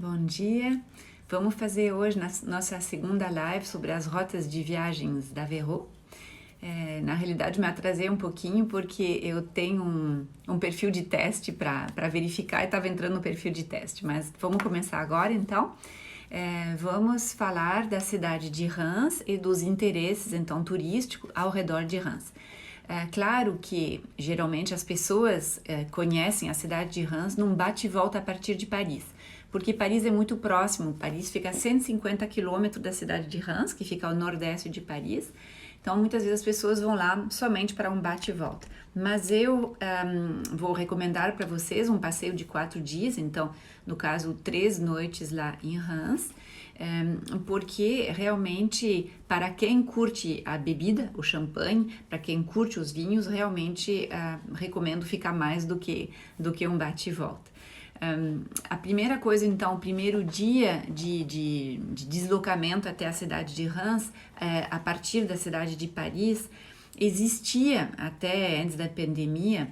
Bom dia! Vamos fazer hoje nossa segunda live sobre as rotas de viagens da Verro. Na realidade, me atrasei um pouquinho porque eu tenho um perfil de teste para verificar e estava entrando no perfil de teste, mas vamos começar agora então. Vamos falar da cidade de Reims e dos interesses então turísticos ao redor de Reims. Claro que geralmente as pessoas conhecem a cidade de Reims num bate e volta a partir de Paris, porque Paris é muito próximo. Paris fica a 150 quilômetros da cidade de Reims, que fica ao nordeste de Paris. Então, muitas vezes as pessoas vão lá somente para um bate e volta. Mas eu vou recomendar para vocês um passeio de 4 dias, então, no caso, 3 noites lá em Reims, porque realmente, para quem curte a bebida, o champanhe, para quem curte os vinhos, realmente recomendo ficar mais do que um bate e volta. A primeira coisa, então, o primeiro dia de deslocamento até a cidade de Reims, a partir da cidade de Paris, existia, até antes da pandemia,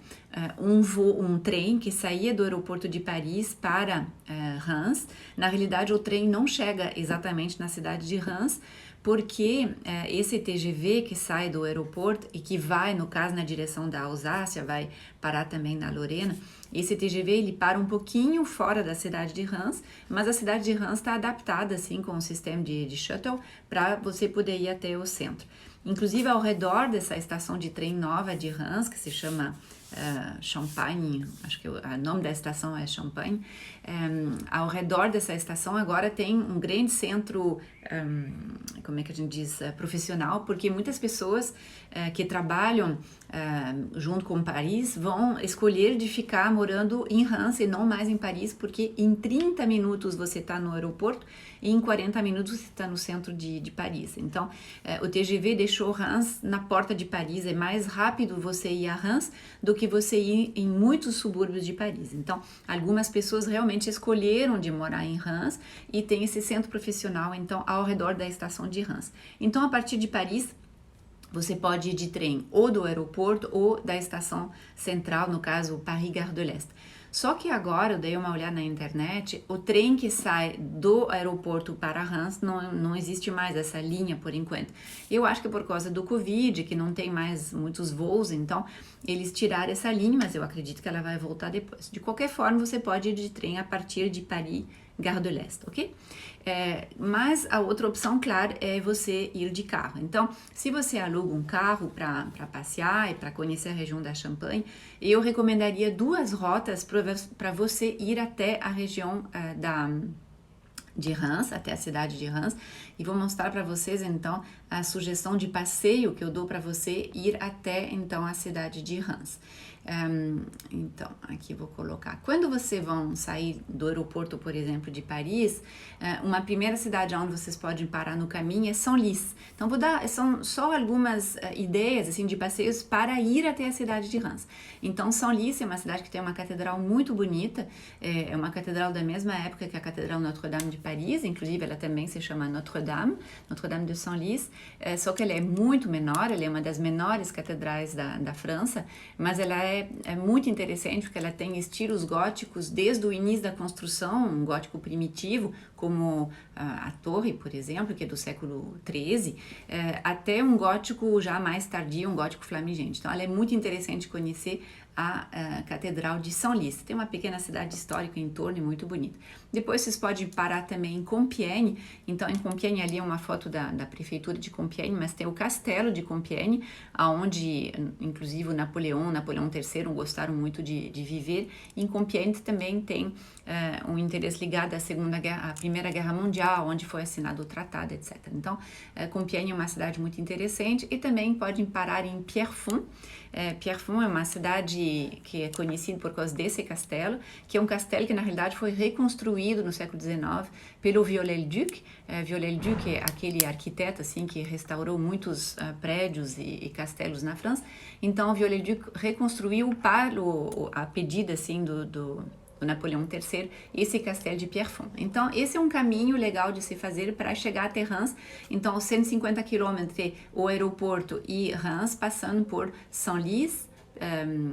um trem que saía do aeroporto de Paris para Reims. Na realidade, o trem não chega exatamente na cidade de Reims, porque esse TGV que sai do aeroporto e que vai, no caso, na direção da Alsácia, vai parar também na Lorena, esse TGV ele para um pouquinho fora da cidade de Reims, mas a cidade de Reims está adaptada assim com um sistema de shuttle para você poder ir até o centro. Inclusive ao redor dessa estação de trem nova de Reims, que se chama Champagne, acho que o nome da estação é Champagne, ao redor dessa estação agora tem um grande centro, como é que a gente diz, profissional, porque muitas pessoas que trabalham junto com Paris vão escolher de ficar morando em Reims e não mais em Paris, porque em 30 minutos você está no aeroporto e em 40 minutos você está no centro de Paris. Então, o TGV deixou Reims na porta de Paris. É mais rápido você ir a Reims do que você ir em muitos subúrbios de Paris. Então, algumas pessoas realmente escolheram de morar em Reims e tem esse centro profissional, então, ao redor da estação de Reims. Então, a partir de Paris, você pode ir de trem ou do aeroporto ou da estação central, no caso, Paris Gare de l'Est. Só que agora, eu dei uma olhada na internet, o trem que sai do aeroporto para Reims não existe mais essa linha por enquanto. Eu acho que é por causa do Covid, que não tem mais muitos voos, então eles tiraram essa linha, mas eu acredito que ela vai voltar depois. De qualquer forma, você pode ir de trem a partir de Paris Gare de l'Est, ok? Mas a outra opção, claro, é você ir de carro. Então, se você aluga um carro para passear e para conhecer a região da Champagne, eu recomendaria 2 rotas para você ir até a região de Reims, até a cidade de Reims, e vou mostrar para vocês então a sugestão de passeio que eu dou para você ir até então a cidade de Reims. Então, aqui vou colocar. Quando vocês vão sair do aeroporto, por exemplo, de Paris, uma primeira cidade onde vocês podem parar no caminho é Senlis. Então, são só algumas ideias assim de passeios para ir até a cidade de Reims. Então, Senlis é uma cidade que tem uma catedral muito bonita, é uma catedral da mesma época que a Catedral Notre-Dame de Paris, inclusive ela também se chama Notre-Dame de Senlis, só que ela é muito menor, ela é uma das menores catedrais da França, mas ela é muito interessante porque ela tem estilos góticos desde o início da construção, um gótico primitivo, como a torre, por exemplo, que é do século XIII, até um gótico já mais tardio, um gótico flamigente. Então, ela é muito interessante conhecer a Catedral de Senlis. Tem uma pequena cidade histórica em torno e muito bonita. Depois vocês podem parar também em Compiègne. Então, em Compiègne, ali é uma foto da prefeitura de Compiègne, mas tem o castelo de Compiègne, onde, inclusive, o Napoleão III gostaram muito de viver. Em Compiègne também tem um interesse ligado à Primeira Guerra Mundial, onde foi assinado o tratado, etc. Então, Compiègne é uma cidade muito interessante e também podem parar em Pierrefonds. Pierrefonds é uma cidade que é conhecida por causa desse castelo, que é um castelo que na realidade foi reconstruído no século XIX pelo Viollet-le-Duc. Viollet-le-Duc é aquele arquiteto assim que restaurou muitos prédios e castelos na França. Então, o Viollet-le-Duc reconstruiu a pedido assim do Napoleão III, esse castelo de Pierrefonds. Então, esse é um caminho legal de se fazer para chegar até Reims. Então, os 150 quilômetros entre o aeroporto e Reims, passando por Senlis,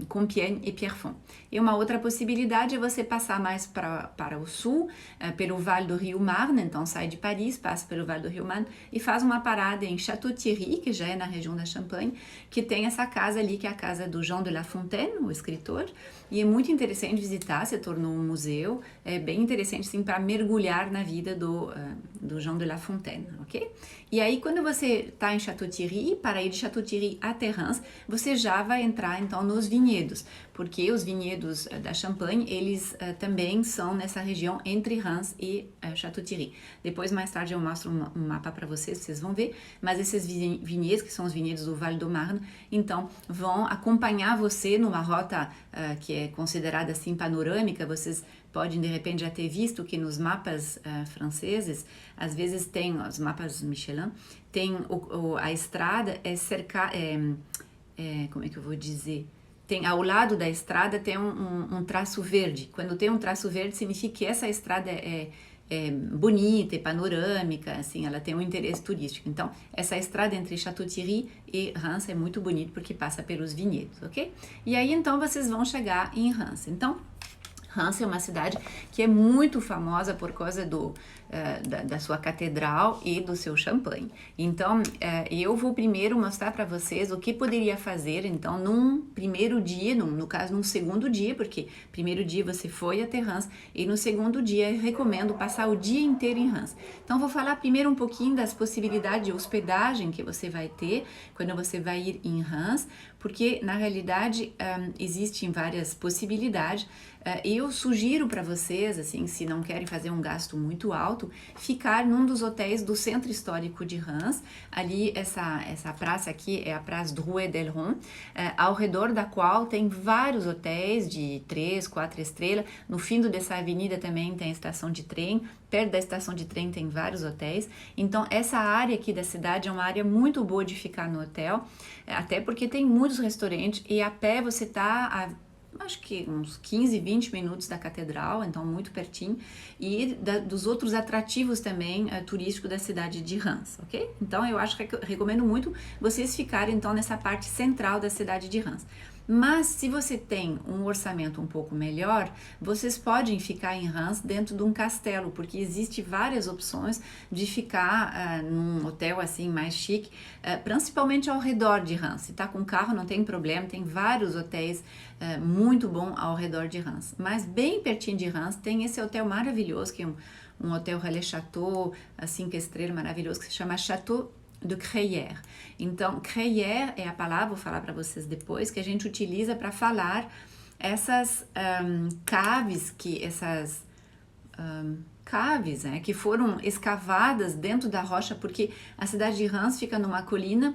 Compiègne e Pierrefonds. E uma outra possibilidade é você passar mais para o sul, pelo Vale do Rio Marne, então sai de Paris, passa pelo Vale do Rio Marne e faz uma parada em Château-Thierry, que já é na região da Champagne, que tem essa casa ali, que é a casa do Jean de La Fontaine, o escritor, e é muito interessante visitar, se tornou um museu, é bem interessante, sim, para mergulhar na vida do Jean de La Fontaine, ok? E aí, quando você está em Château-Thierry, para ir de Château-Thierry até Reims, você já vai entrar, então, nos vinhedos, porque os vinhedos da Champagne, eles também são nessa região entre Reims e Château-Thierry. Depois, mais tarde, eu mostro um mapa para vocês vão ver, mas esses vinhedos, que são os vinhedos do Val do Marne, então, vão acompanhar você numa rota que é considerada, assim, panorâmica. Vocês podem, de repente, já ter visto que nos mapas franceses, às vezes tem, os mapas Michelin, tem a estrada como é que eu vou dizer? Tem, ao lado da estrada tem um traço verde. Quando tem um traço verde, significa que essa estrada é bonita e panorâmica, assim, ela tem um interesse turístico. Então, essa estrada entre Château-Thierry e Reims é muito bonita porque passa pelos vinhedos, ok? E aí, então, vocês vão chegar em Reims. Então, Reims é uma cidade que é muito famosa por causa da sua catedral e do seu champanhe. Então, eu vou primeiro mostrar para vocês o que poderia fazer, então, num primeiro dia, no caso, num segundo dia, porque primeiro dia você foi até Reims, e no segundo dia eu recomendo passar o dia inteiro em Reims. Então, vou falar primeiro um pouquinho das possibilidades de hospedagem que você vai ter quando você vai ir em Reims, porque, na realidade, existem várias possibilidades. Eu sugiro para vocês, assim, se não querem fazer um gasto muito alto, ficar num dos hotéis do Centro Histórico de Reims. Ali, essa praça aqui é a Praça Drouet d'Elrond, ao redor da qual tem vários hotéis de 3, 4 estrelas. No fim dessa avenida também tem a estação de trem. Perto da estação de trem tem vários hotéis. Então, essa área aqui da cidade é uma área muito boa de ficar no hotel, até porque tem muitos restaurantes e a pé você está acho que uns 15, 20 minutos da catedral, então muito pertinho, e dos outros atrativos também turísticos da cidade de Reims, ok? Então eu acho que recomendo muito vocês ficarem então nessa parte central da cidade de Reims. Mas se você tem um orçamento um pouco melhor, vocês podem ficar em Reims dentro de um castelo, porque existe várias opções de ficar num hotel assim mais chique, principalmente ao redor de Reims. Se tá com carro não tem problema, tem vários hotéis muito bom ao redor de Reims. Mas bem pertinho de Reims tem esse hotel maravilhoso, que é um hotel Relais Château, 5 estrelas maravilhoso, que se chama Château de Crayères. Então, Crayères é a palavra, vou falar para vocês depois, que a gente utiliza para falar essas caves, que foram escavadas dentro da rocha, porque a cidade de Reims fica numa colina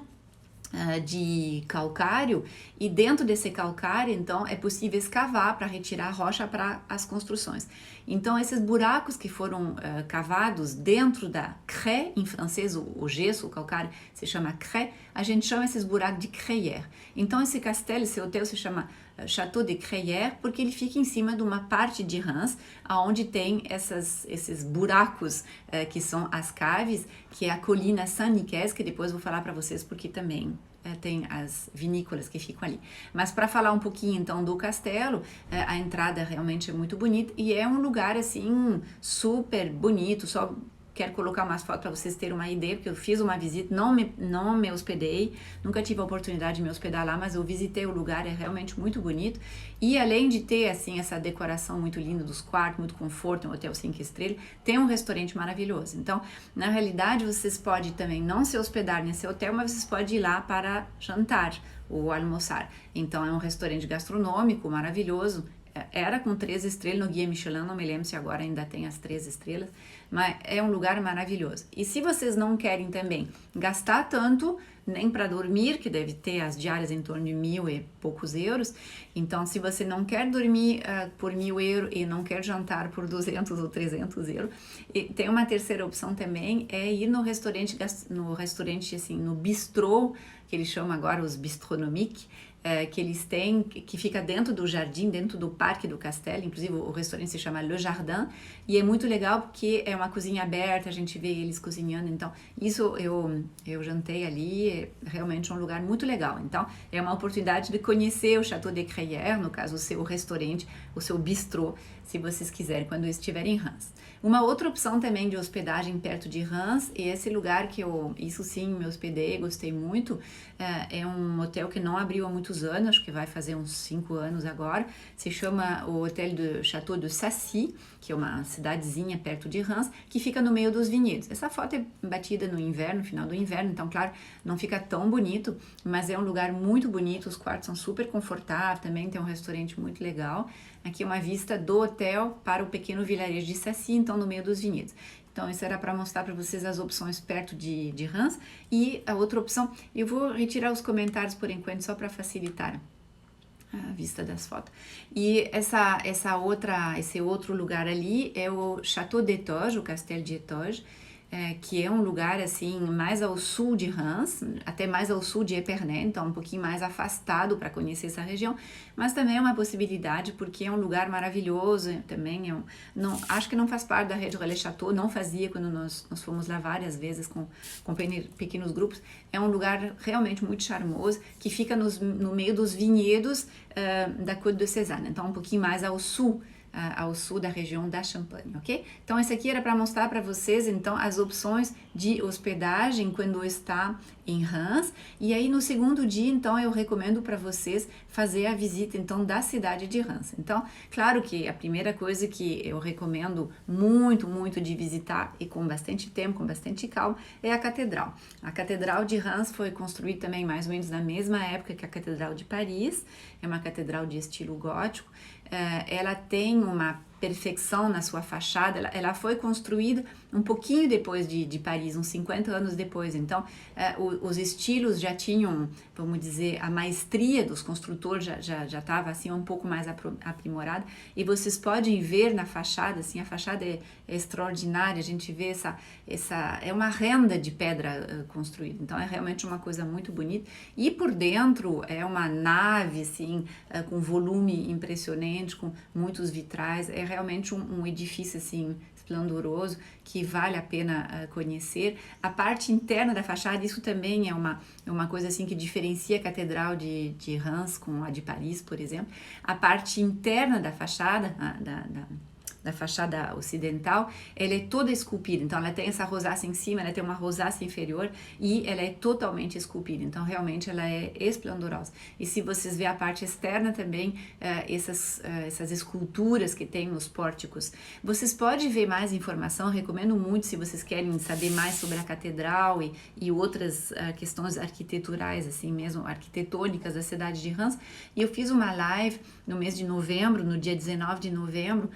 de calcário, e dentro desse calcário, então, é possível escavar para retirar a rocha para as construções. Então, esses buracos que foram cavados dentro da craie, em francês, o gesso, o calcário, se chama craie, a gente chama esses buracos de Crayères. Então, esse castelo, esse hotel se chama Château de Crayères, porque ele fica em cima de uma parte de Reims, onde tem esses buracos que são as caves, que é a colina Saint-Nicaise, que depois vou falar para vocês porque também tem as vinícolas que ficam ali. Mas para falar um pouquinho então do castelo, a entrada realmente é muito bonita e é um lugar assim super bonito. Só quero colocar umas fotos para vocês terem uma ideia, porque eu fiz uma visita, não me hospedei, nunca tive a oportunidade de me hospedar lá, mas eu visitei o lugar, é realmente muito bonito. E além de ter assim essa decoração muito linda dos quartos, muito conforto, um hotel 5 estrelas, tem um restaurante maravilhoso. Então, na realidade, vocês podem também não se hospedar nesse hotel, mas vocês podem ir lá para jantar ou almoçar. Então, é um restaurante gastronômico maravilhoso. Era com 3 estrelas no Guia Michelin, não me lembro se agora ainda tem as 3 estrelas, mas é um lugar maravilhoso. E se vocês não querem também gastar tanto, nem para dormir, que deve ter as diárias em torno de 1.000 e poucos euros, então se você não quer dormir por 1.000 euros e não quer jantar por 200 ou 300 euros, e tem uma terceira opção também, é ir no restaurante assim, no bistrô, que eles chamam agora os bistronomiques, que eles têm, que fica dentro do jardim, dentro do parque do castelo. Inclusive o restaurante se chama Le Jardin e é muito legal porque é uma cozinha aberta, a gente vê eles cozinhando. Então isso eu jantei ali, é realmente um lugar muito legal. Então é uma oportunidade de conhecer o Château de Crayères, no caso o seu restaurante, o seu bistrô, se vocês quiserem, quando estiverem em Reims. Uma outra opção também de hospedagem perto de Reims, e esse lugar que isso sim, me hospedei, gostei muito, é um hotel que não abriu há muitos anos, acho que vai fazer uns 5 anos agora, se chama o Hotel do Château de Sacy, que é uma cidadezinha perto de Reims, que fica no meio dos vinhedos. Essa foto é batida no inverno, no final do inverno, então claro, não fica tão bonito, mas é um lugar muito bonito, os quartos são super confortáveis, também tem um restaurante muito legal. Aqui é uma vista do hotel para o pequeno vilarejo de Sacy, então no meio dos vinhedos. Então isso era para mostrar para vocês as opções perto de Reims. E a outra opção, eu vou retirar os comentários por enquanto só para facilitar a vista das fotos. E esse outro lugar ali é o Château d'Étoges, o Castelo de Étoges, que é um lugar assim mais ao sul de Reims, até mais ao sul de Épernay, então um pouquinho mais afastado para conhecer essa região, mas também é uma possibilidade porque é um lugar maravilhoso, também acho que não faz parte da rede Relais Château, não fazia quando nós fomos lá várias vezes com pequenos grupos. É um lugar realmente muito charmoso, que fica no meio dos vinhedos da Côte de Sézanne, então um pouquinho mais ao sul da região da Champagne, ok? Então esse aqui era para mostrar para vocês então as opções de hospedagem quando está em Reims. E aí no segundo dia então eu recomendo para vocês fazer a visita então da cidade de Reims. Então claro que a primeira coisa que eu recomendo muito de visitar e com bastante tempo, com bastante calma, é a catedral. A catedral de Reims foi construída também mais ou menos na mesma época que a catedral de Paris, é uma catedral de estilo gótico. Ela tem uma perfeição na sua fachada, ela foi construída um pouquinho depois de Paris, uns 50 anos depois, então os estilos já tinham, vamos dizer, a maestria dos construtores já estava assim um pouco mais aprimorada, e vocês podem ver na fachada, assim, a fachada é extraordinária, a gente vê é uma renda de pedra construída, então é realmente uma coisa muito bonita, e por dentro é uma nave, assim, com volume impressionante, com muitos vitrais, é realmente um edifício assim esplendoroso que vale a pena conhecer. A parte interna da fachada, isso também é uma coisa assim que diferencia a catedral de Reims com a de Paris, por exemplo. A parte interna da fachada, da fachada ocidental, ela é toda esculpida, então ela tem essa rosácea em cima, ela tem uma rosácea inferior e ela é totalmente esculpida, então realmente ela é esplendorosa. E se vocês verem a parte externa também, essas esculturas que tem nos pórticos, vocês podem ver mais informação, eu recomendo muito se vocês querem saber mais sobre a catedral e outras questões arquiteturais, assim mesmo, arquitetônicas da cidade de Reims, e eu fiz uma live no mês de novembro, no dia 19 de novembro,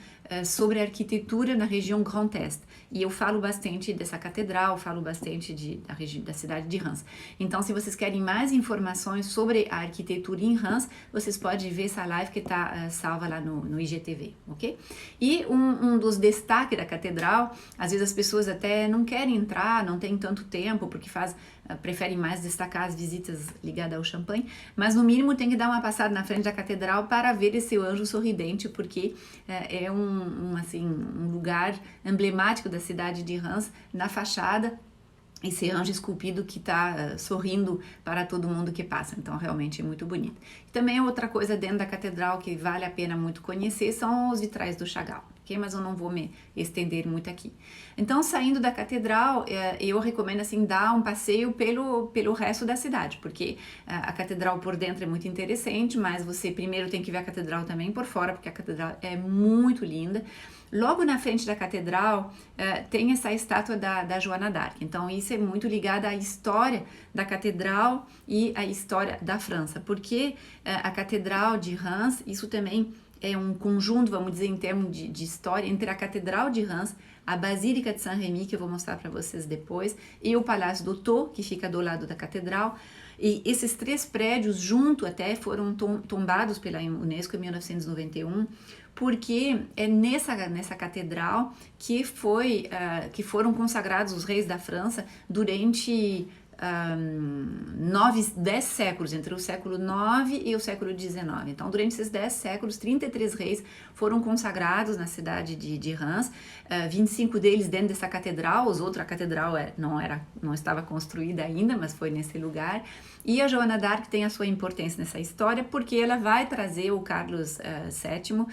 sobre a arquitetura na região Grand Est. E eu falo bastante dessa catedral, falo bastante da cidade de Reims. Então, se vocês querem mais informações sobre a arquitetura em Reims, vocês podem ver essa live que está salva lá no IGTV, ok? E um dos destaques da catedral, às vezes as pessoas até não querem entrar, não tem tanto tempo, porque preferem mais destacar as visitas ligadas ao champanhe, mas no mínimo tem que dar uma passada na frente da catedral para ver esse anjo sorridente, porque é um lugar emblemático da cidade de Reims, na fachada, esse anjo esculpido que está sorrindo para todo mundo que passa, então realmente é muito bonito. Também outra coisa dentro da catedral que vale a pena muito conhecer são os vitrais do Chagall, ok? Mas eu não vou me estender muito aqui. Então, saindo da catedral, eu recomendo assim dar um passeio pelo resto da cidade, porque a catedral por dentro é muito interessante, mas você primeiro tem que ver a catedral também por fora, porque a catedral é muito linda. Logo na frente da catedral tem essa estátua da Joana d'Arc, então isso é muito ligado à história da catedral e à história da França, porque a catedral de Reims, isso também é um conjunto, vamos dizer, em termos de história, entre a catedral de Reims, a Basílica de Saint-Rémy, que eu vou mostrar para vocês depois, e o Palácio do Thau, que fica do lado da catedral. E esses 3 prédios junto até foram tombados pela Unesco em 1991, porque é nessa catedral que foram consagrados os reis da França durante 10 séculos, entre o século IX e o século XIX. Então, durante esses 10 séculos, 33 reis foram consagrados na cidade de Reims, 25 deles dentro dessa catedral, a catedral não estava construída ainda, mas foi nesse lugar. E a Joana d'Arc tem a sua importância nessa história, porque ela vai trazer o Carlos VII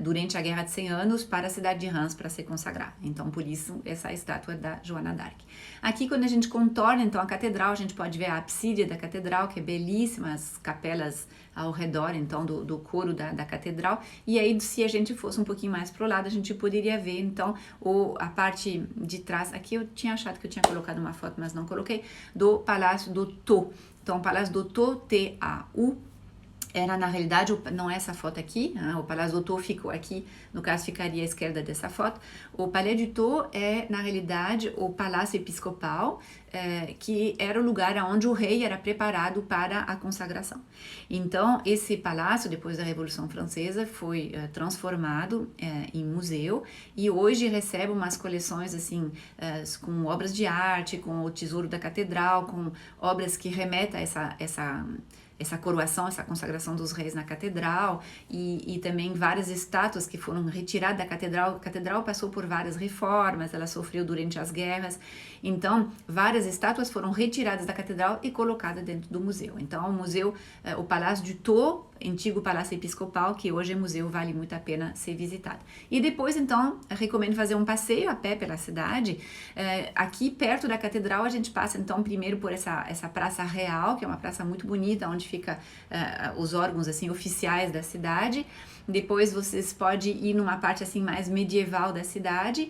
durante a Guerra de 100 Anos para a cidade de Reims para se consagrar. Então, por isso, essa estátua é da Joana d'Arc. Aqui, quando a gente contorna, então, a catedral, a gente pode ver a apsídia da catedral, que é belíssima, as capelas ao redor, então, do coro da catedral. E aí, se a gente fosse um pouquinho mais pro lado, a gente poderia ver, então, a parte de trás. Aqui eu tinha achado que eu tinha colocado uma foto, mas não coloquei, do Palácio do Tau. Então, o Palácio do Tau, T-A-U, era, na realidade, não é essa foto aqui, né? O Palácio do Tau ficou aqui, no caso ficaria à esquerda dessa foto. O Palais du Tau é, na realidade, o Palácio Episcopal, que era o lugar onde o rei era preparado para a consagração. Então, esse palácio, depois da Revolução Francesa, foi transformado em museu e hoje recebe umas coleções assim, com obras de arte, com o Tesouro da Catedral, com obras que remetem a essa coroação, essa consagração dos reis na catedral e também várias estátuas que foram retiradas da catedral. A catedral passou por várias reformas, ela sofreu durante as guerras, então várias estátuas foram retiradas da catedral e colocadas dentro do museu. Então o museu, o Palácio du Tau, antigo Palácio Episcopal, que hoje é museu, vale muito a pena ser visitado. E depois, então, recomendo fazer um passeio a pé pela cidade. Aqui perto da catedral a gente passa, então, primeiro por essa Praça Real, que é uma praça muito bonita, onde fica os órgãos, assim, oficiais da cidade. Depois vocês podem ir numa parte assim mais medieval da cidade,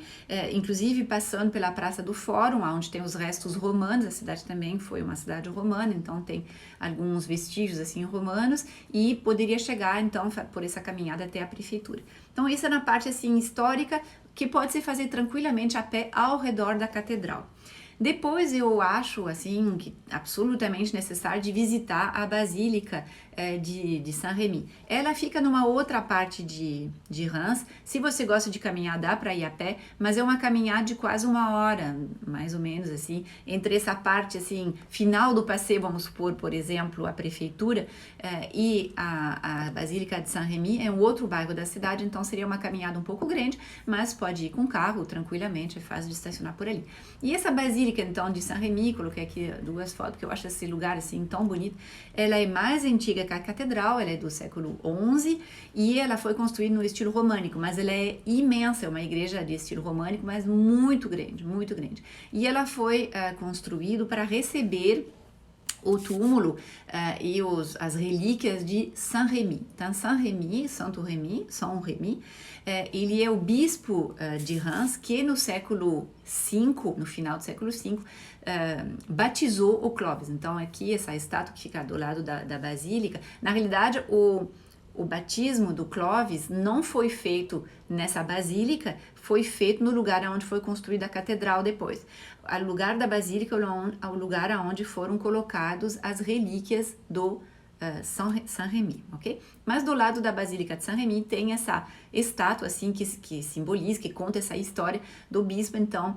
inclusive passando pela Praça do Fórum, onde tem os restos romanos. A cidade também foi uma cidade romana, então tem alguns vestígios assim romanos, e poderia chegar então por essa caminhada até a prefeitura. Então isso é na parte assim histórica, que pode se fazer tranquilamente a pé ao redor da catedral. Depois eu acho assim que absolutamente necessário de visitar a Basílica de Saint-Rémy. Ela fica numa outra parte de Reims. Se você gosta de caminhar, dá para ir a pé, mas é uma caminhada de quase 1 hora, mais ou menos assim, entre essa parte assim final do passeio, vamos supor, por exemplo, a prefeitura e a Basílica de Saint-Rémy é um outro bairro da cidade, então seria uma caminhada um pouco grande, mas pode ir com carro tranquilamente, é fácil de estacionar por ali. E essa Basílica então de Saint-Rémy, coloquei aqui 2 fotos, porque eu acho esse lugar assim tão bonito. Ela é mais antiga que a catedral, ela é do século XI e ela foi construída no estilo românico, mas ela é imensa, é uma igreja de estilo românico, mas muito grande, muito grande. E ela foi construída para receber o túmulo e as relíquias de Saint-Rémy. Então, Saint-Rémy, Santo Rémy, São Rémy, ele é o bispo de Reims que no século V, no final do século V, batizou o Clovis. Então, aqui essa estátua que fica do lado da Basílica, na realidade, o batismo do Clovis não foi feito nessa basílica, foi feito no lugar onde foi construída a catedral depois. O lugar da basílica é o lugar onde foram colocadas as relíquias do Saint-Rémy, ok? Mas do lado da Basílica de Saint-Rémy tem essa estátua assim que simboliza, que conta essa história do bispo, então,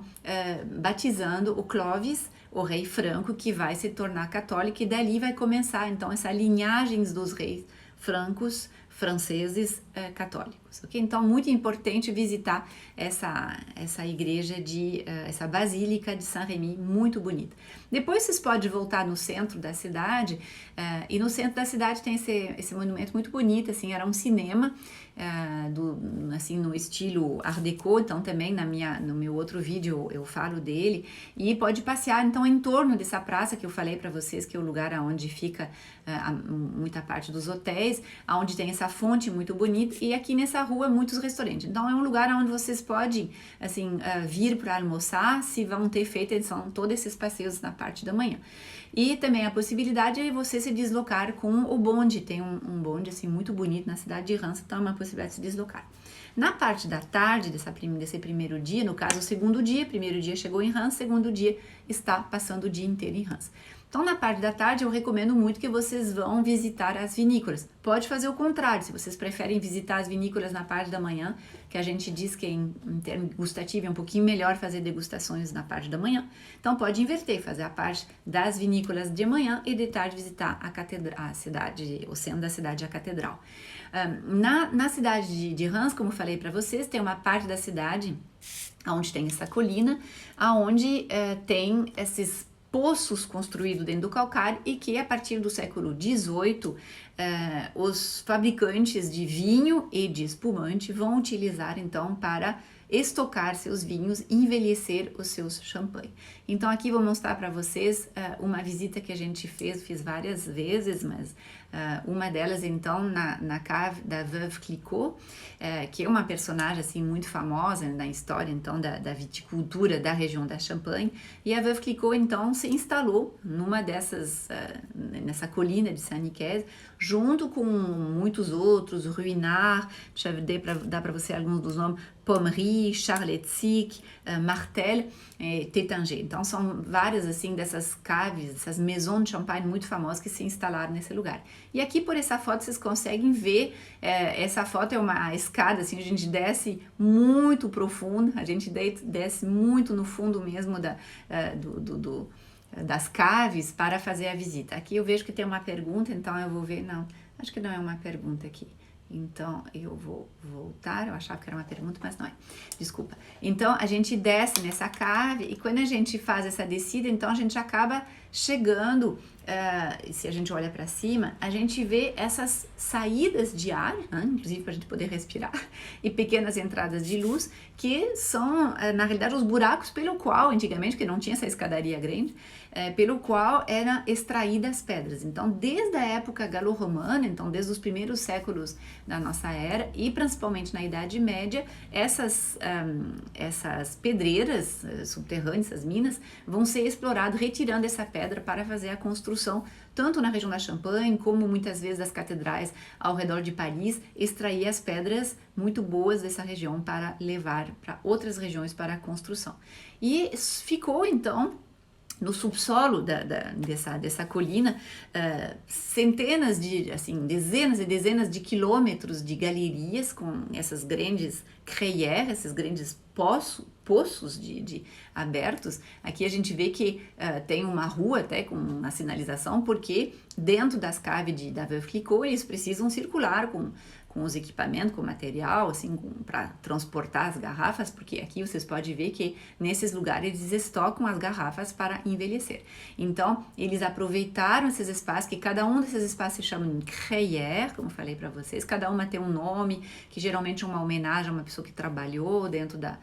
batizando o Clovis, o rei franco, que vai se tornar católico, e dali vai começar, então, essa linhagem dos reis francos, franceses católicos, ok? Então, muito importante visitar essa igreja essa basílica de Saint-Rémy, muito bonita. Depois vocês podem voltar no centro da cidade, e no centro da cidade tem esse monumento muito bonito, assim, era um cinema, assim, no estilo Art Deco, então também no meu outro vídeo eu falo dele, e pode passear então em torno dessa praça que eu falei para vocês, que é o lugar onde fica muita parte dos hotéis, onde tem essa fonte muito bonita, e aqui nessa rua muitos restaurantes. Então é um lugar onde vocês podem assim vir para almoçar, se vão ter feito todos esses passeios na parte da manhã. E também a possibilidade é você se deslocar com o bonde. Tem um bonde assim muito bonito na cidade de Reims, então é uma possibilidade de se deslocar. Na parte da tarde desse primeiro dia, no caso o segundo dia, primeiro dia chegou em Reims, segundo dia está passando o dia inteiro em Reims. Então, na parte da tarde, eu recomendo muito que vocês vão visitar as vinícolas. Pode fazer o contrário, se vocês preferem visitar as vinícolas na parte da manhã, que a gente diz que em termos gustativos é um pouquinho melhor fazer degustações na parte da manhã. Então, pode inverter, fazer a parte das vinícolas de manhã e de tarde visitar a cidade, o centro da cidade, a catedral. Na cidade de Reims, como eu falei para vocês, tem uma parte da cidade onde tem essa colina, onde tem esses poços construídos dentro do calcário e que a partir do século XVIII os fabricantes de vinho e de espumante vão utilizar então para estocar seus vinhos e envelhecer os seus champanhe. Então aqui vou mostrar para vocês uma visita que a gente fiz várias vezes, mas uma delas então na cave da Veuve Clicquot, que é uma personagem assim muito famosa na história então da viticultura da região da Champagne, e a Veuve Clicquot então se instalou numa dessas, nessa colina de Saint-Nicaise, junto com muitos outros, Ruinart, deixa eu dar para você alguns dos nomes, Pommery, Charles-Sic, Martel, Tétinger. Então são várias assim dessas caves, essas maisons de champanhe muito famosas que se instalaram nesse lugar. E aqui por essa foto vocês conseguem ver, essa foto é uma escada, assim, a gente desce muito profundo, a gente desce muito no fundo mesmo das caves para fazer a visita. Aqui eu vejo que tem uma pergunta, então eu vou ver, não, acho que não é uma pergunta aqui. Então, eu vou voltar, eu achava que era uma pergunta, mas não é, desculpa. Então, a gente desce nessa cave e quando a gente faz essa descida, então a gente acaba chegando, se a gente olha para cima, a gente vê essas saídas de ar, né, inclusive para a gente poder respirar, e pequenas entradas de luz, que são, na realidade, os buracos pelo qual, antigamente, que não tinha essa escadaria grande, pelo qual eram extraídas pedras. Então, desde a época galo-romana, então desde os primeiros séculos da nossa era, e principalmente na Idade Média, essas pedreiras subterrâneas, essas minas, vão ser exploradas, retirando essa pedra para fazer a construção, tanto na região da Champagne, como muitas vezes das catedrais ao redor de Paris, extrair as pedras muito boas dessa região para levar para outras regiões para a construção. E ficou, então, no subsolo dessa colina, centenas de, assim, dezenas e dezenas de quilômetros de galerias com essas grandes crayères, esses grandes poços abertos. Aqui a gente vê que tem uma rua até com uma sinalização, porque dentro das caves da Veuve Clicquot eles precisam circular com os equipamentos, com o material, assim, para transportar as garrafas, porque aqui vocês podem ver que nesses lugares eles estocam as garrafas para envelhecer. Então, eles aproveitaram esses espaços, que cada um desses espaços se chama de crayère, como eu falei para vocês, cada uma tem um nome, que geralmente é uma homenagem a uma pessoa que trabalhou dentro da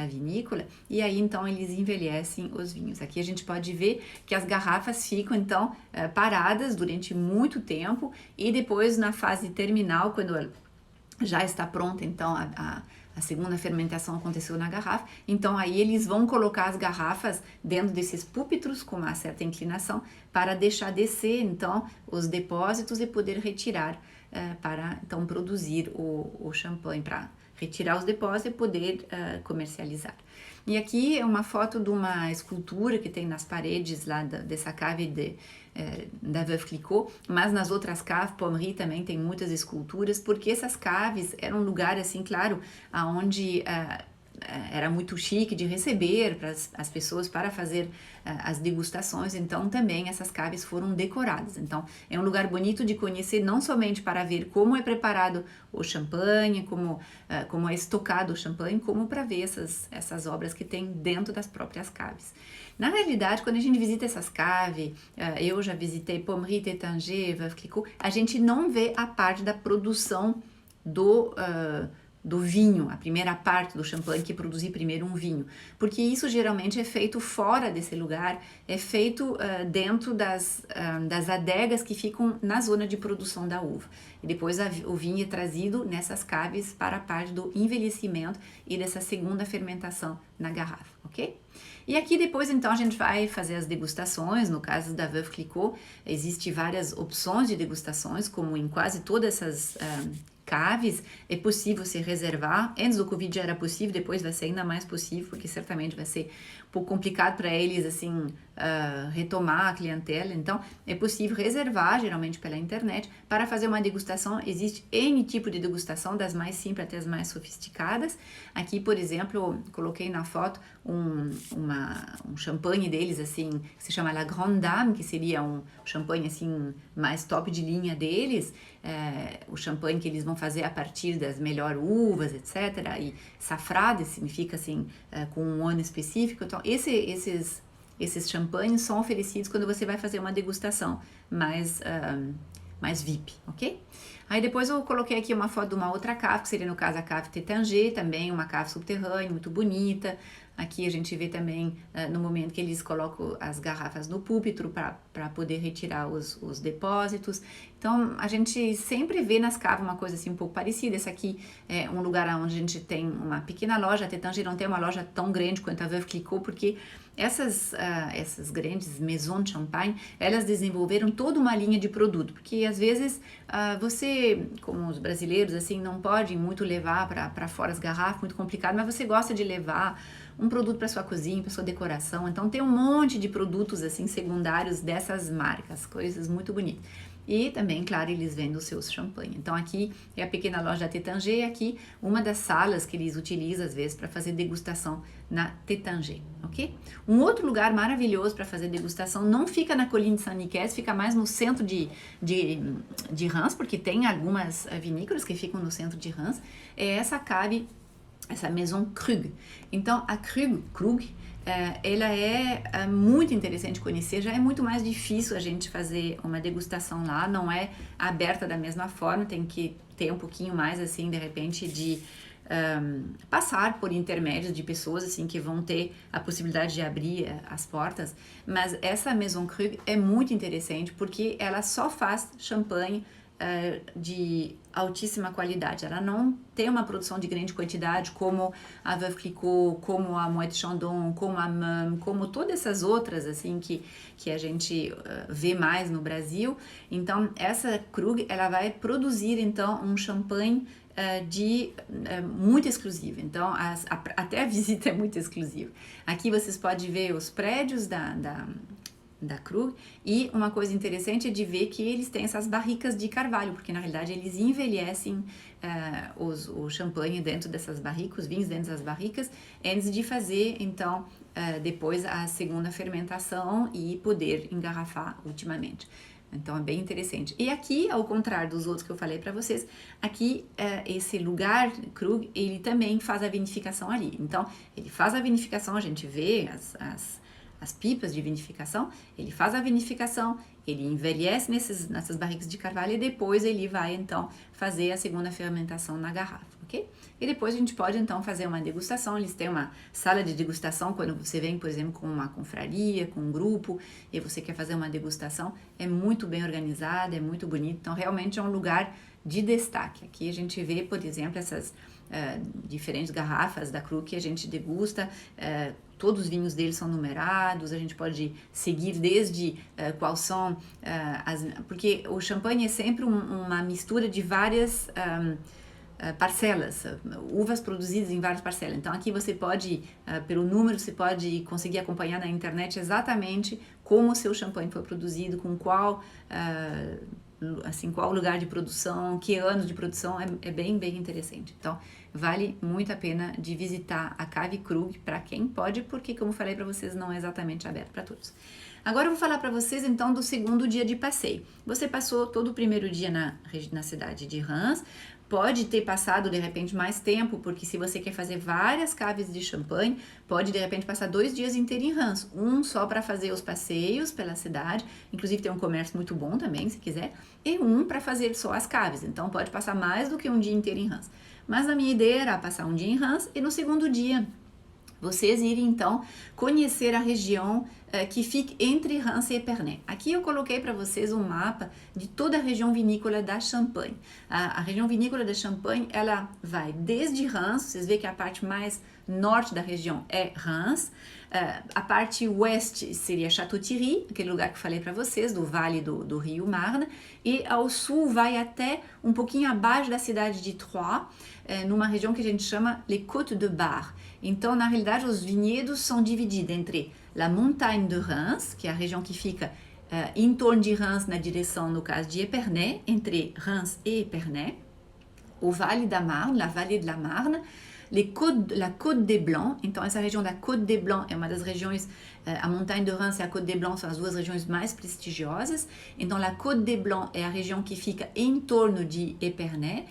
vinícola, e aí então eles envelhecem os vinhos. Aqui a gente pode ver que as garrafas ficam então paradas durante muito tempo, e depois na fase terminal, quando já está pronta, então a segunda fermentação aconteceu na garrafa, então aí eles vão colocar as garrafas dentro desses púlpitros com uma certa inclinação para deixar descer então os depósitos e poder retirar para então produzir o champanhe, para retirar os depósitos e poder comercializar. E aqui é uma foto de uma escultura que tem nas paredes lá dessa cave da Veuve Clicquot, mas nas outras caves, Pommery também tem muitas esculturas, porque essas caves eram um lugar, assim, claro, onde era muito chique de receber as pessoas para fazer as degustações, então também essas caves foram decoradas. Então é um lugar bonito de conhecer, não somente para ver como é preparado o champanhe, como é estocado o champanhe, como para ver essas obras que tem dentro das próprias caves. Na realidade, quando a gente visita essas caves, eu já visitei Pommery, Tétinger, Veuve Clicquot, a gente não vê a parte da produção do vinho, a primeira parte do champanhe, que produzir primeiro um vinho, porque isso geralmente é feito fora desse lugar, é feito dentro das adegas que ficam na zona de produção da uva, e depois o vinho é trazido nessas caves para a parte do envelhecimento e dessa segunda fermentação na garrafa, ok? E aqui depois então a gente vai fazer as degustações. No caso da Veuve Clicquot, existem várias opções de degustações, como em quase todas essas caves, é possível se reservar. Antes do Covid já era possível, depois vai ser ainda mais possível, porque certamente vai ser um pouco complicado para eles, assim, retomar a clientela. Então, é possível reservar, geralmente pela internet, para fazer uma degustação. Existe N tipo de degustação, das mais simples até as mais sofisticadas. Aqui, por exemplo, coloquei na foto um champanhe deles, assim, que se chama La Grande Dame, que seria um champanhe, assim, mais top de linha deles. O champanhe que eles vão fazer a partir das melhores uvas, etc. E safrado significa, assim, com um ano específico. Então, esses champanhes são oferecidos quando você vai fazer uma degustação mais VIP, ok? Aí depois eu coloquei aqui uma foto de uma outra cave, que seria no caso a cave Tétanger, também uma cave subterrânea, muito bonita. Aqui a gente vê também no momento que eles colocam as garrafas no púlpitro para poder retirar os depósitos. Então a gente sempre vê nas caves uma coisa assim um pouco parecida. Esse aqui é um lugar onde a gente tem uma pequena loja. A Tétanger não tem uma loja tão grande quanto a Veuve Clicquot, porque essas grandes maisons de champagne, elas desenvolveram toda uma linha de produto, porque às vezes você, como os brasileiros, assim, não pode muito levar para fora as garrafas, muito complicado, mas você gosta de levar um produto para sua cozinha, para sua decoração. Então tem um monte de produtos assim secundários dessas marcas, coisas muito bonitas. E também, claro, eles vendem os seus champanhe. Então aqui é a pequena loja da Tétanger, aqui uma das salas que eles utilizam às vezes para fazer degustação na Tétanger, ok? Um outro lugar maravilhoso para fazer degustação não fica na Colline de Saint-Nicaise, fica mais no centro de Reims, porque tem algumas vinícolas que ficam no centro de Reims, é essa cave, essa Maison Krug. Então a Krug ela é muito interessante de conhecer, já é muito mais difícil a gente fazer uma degustação lá, não é aberta da mesma forma, tem que ter um pouquinho mais, assim, de repente, de passar por intermédios de pessoas, assim, que vão ter a possibilidade de abrir as portas, mas essa Maison Krug é muito interessante, porque ela só faz champanhe de altíssima qualidade. Ela não tem uma produção de grande quantidade como a Veuve Clicquot, como a Moët Chandon, como a Mumm, como todas essas outras assim que a gente vê mais no Brasil. Então essa Krug, ela vai produzir então um champanhe muito exclusivo. Então até a visita é muito exclusiva. Aqui vocês podem ver os prédios da Krug, e uma coisa interessante é de ver que eles têm essas barricas de carvalho, porque na realidade eles envelhecem o champanhe dentro dessas barricas, os vinhos dentro das barricas, antes de fazer então depois a segunda fermentação e poder engarrafar ultimamente. Então é bem interessante. E aqui, ao contrário dos outros que eu falei para vocês, aqui esse lugar Krug, ele também faz a vinificação ali. Então ele faz a vinificação, a gente vê as pipas de vinificação, ele faz a vinificação, ele envelhece nessas barricas de carvalho e depois ele vai então fazer a segunda fermentação na garrafa, ok? E depois a gente pode então fazer uma degustação. Eles têm uma sala de degustação quando você vem, por exemplo, com uma confraria, com um grupo e você quer fazer uma degustação, é muito bem organizado, é muito bonito, então realmente é um lugar de destaque. Aqui a gente vê, por exemplo, essas diferentes garrafas da Krug que a gente degusta, todos os vinhos deles são numerados, a gente pode seguir desde quais são porque o champanhe é sempre uma mistura de várias parcelas, uvas produzidas em várias parcelas. Então aqui você pode, pelo número, você pode conseguir acompanhar na internet exatamente como o seu champanhe foi produzido, com qual lugar de produção, que ano de produção, é bem interessante. Então vale muito a pena de visitar a Cave Krug para quem pode, porque como falei para vocês, não é exatamente aberto para todos. Agora eu vou falar para vocês então do segundo dia de passeio. Você passou todo o primeiro dia na cidade de Reims, pode ter passado de repente mais tempo, porque se você quer fazer várias caves de champanhe, pode de repente passar 2 dias inteiros em Reims, um só para fazer os passeios pela cidade, inclusive tem um comércio muito bom também, se quiser, e um para fazer só as caves, então pode passar mais do que um dia inteiro em Reims. Mas a minha ideia era passar um dia em Reims e no segundo dia vocês irem então conhecer a região que fica entre Reims e Épernay. Aqui eu coloquei para vocês um mapa de toda a região vinícola da Champagne. A região vinícola da Champagne, ela vai desde Reims, vocês veem que a parte mais norte da região é Reims, a parte oeste seria Château-Thierry, aquele lugar que eu falei para vocês, do vale do rio Marne, e ao sul vai até um pouquinho abaixo da cidade de Troyes, numa região que a gente chama Les Côtes de Bar. Então, na realidade, os vinhedos são divididos entre la Montagne de Reims, que é a região que fica em torno de Reims, na direção, no caso, de Épernay, entre Reims e Épernay, o Vale da Marne, la Vallée de la Marne, la Côte des Blancs. Então, essa região da Côte des Blancs é uma das regiões, a Montagne de Reims e a Côte des Blancs são as duas regiões mais prestigiosas. Então, la Côte des Blancs é a região que fica em torno de Épernay,